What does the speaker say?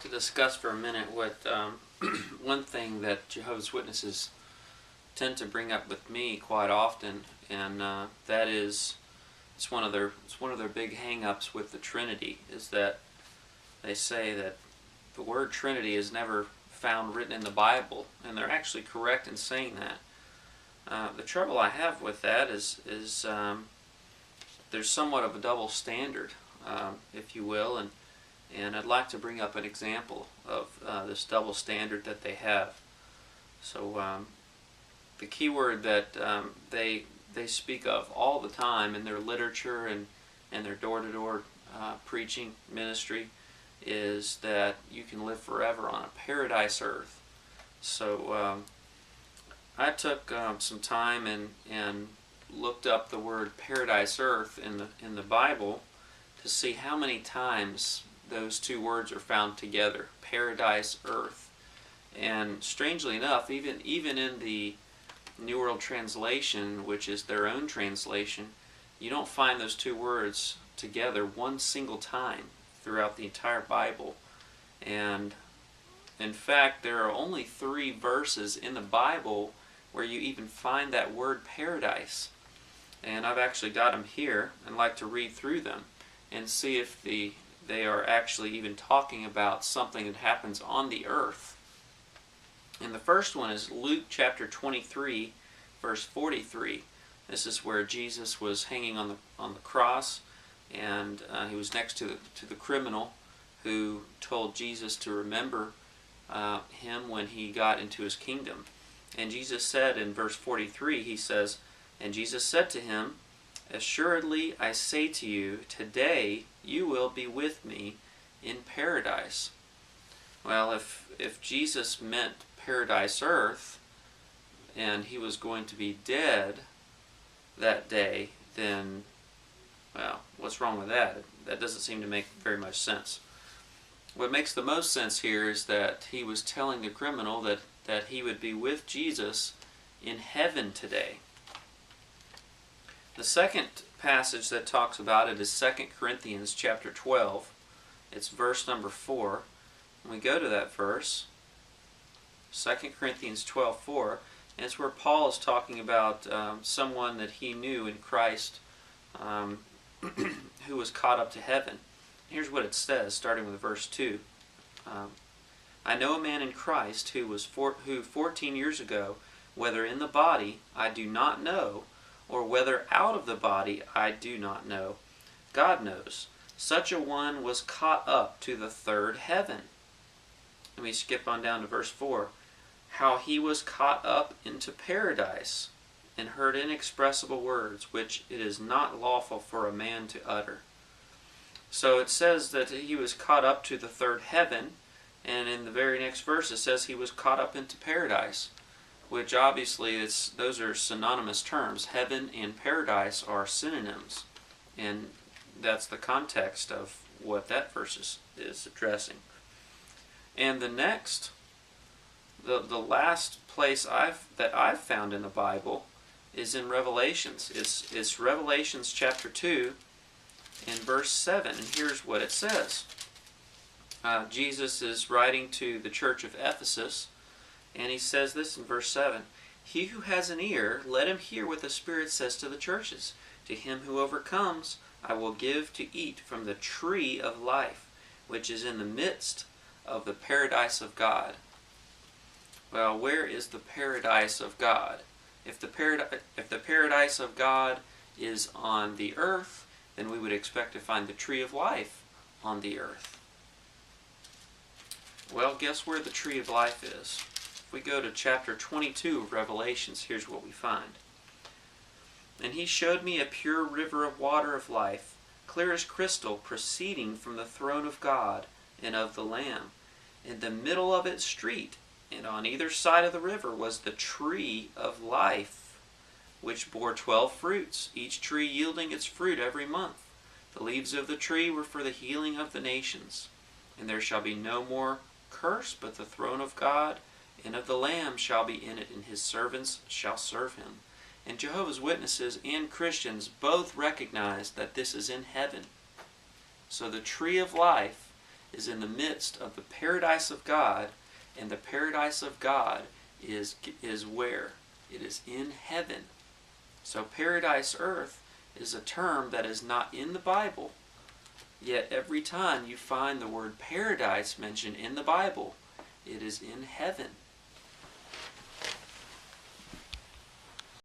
to discuss for a minute what one thing that Jehovah's Witnesses tend to bring up with me quite often, and that is it's one of their big hang-ups with the Trinity, is that they say that the word Trinity is never found written in the Bible, and they're actually correct in saying that. The trouble I have with that is there's somewhat of a double standard, if you will, and I'd like to bring up an example of this double standard that they have. So the key word that they speak of all the time in their literature and their door-to-door preaching ministry is that you can live forever on a paradise earth. So I took some time and looked up the word paradise earth in the Bible to see how many times those two words are found together, paradise earth. And strangely enough, even in the New World Translation, which is their own translation, you don't find those two words together one single time throughout the entire Bible. And in fact, there are only 3 verses in the Bible where you even find that word paradise. And I've actually got them here and like to read through them and see if they are actually even talking about something that happens on the earth. And the first one is Luke chapter 23, verse 43. This is where Jesus was hanging on the cross, and he was next to the criminal who told Jesus to remember him when he got into his kingdom. And Jesus said in verse 43, he says, "And Jesus said to him, Assuredly I say to you, today you will be with me in paradise." Well, if Jesus meant paradise earth, and he was going to be dead that day, then, well, what's wrong with that? That doesn't seem to make very much sense. What makes the most sense here is that he was telling the criminal that he would be with Jesus in heaven today. The second passage that talks about it is 2 Corinthians chapter 12. It's verse number 4. When we go to that verse, 2 Corinthians 12:4, and it's where Paul is talking about someone that he knew in Christ who was caught up to heaven. Here's what it says, starting with verse 2. "I know a man in Christ who 14 years ago, whether in the body I do not know, or whether out of the body I do not know, God knows. Such a one was caught up to the 3rd heaven." Let me skip on down to verse 4. "How he was caught up into paradise, and heard inexpressible words, which it is not lawful for a man to utter." So it says that he was caught up to the 3rd heaven, and in the very next verse it says he was caught up into paradise, which obviously those are synonymous terms. Heaven and paradise are synonyms, and that's the context of what that verse is addressing. And the next, the last place that I've found in the Bible is in Revelations. It's Revelations chapter 2 and verse 7, and here's what it says. Jesus is writing to the church of Ephesus, and he says this in verse 7, "He who has an ear, let him hear what the Spirit says to the churches. To him who overcomes, I will give to eat from the tree of life, which is in the midst of the paradise of God." Well, where is the paradise of God? If the paradise of God is on the earth, then we would expect to find the tree of life on the earth. Well, guess where the tree of life is? If we go to chapter 22 of Revelations, here's what we find. "And he showed me a pure river of water of life, clear as crystal, proceeding from the throne of God and of the Lamb. In the middle of its street, and on either side of the river, was the tree of life, which bore 12 fruits, each tree yielding its fruit every month. The leaves of the tree were for the healing of the nations. And there shall be no more curse, but the throne of God and of the Lamb shall be in it, and his servants shall serve him." And Jehovah's Witnesses and Christians both recognize that this is in heaven. So the tree of life is in the midst of the paradise of God, and the paradise of God is where? It is in heaven. So paradise earth is a term that is not in the Bible, yet every time you find the word paradise mentioned in the Bible, it is in heaven.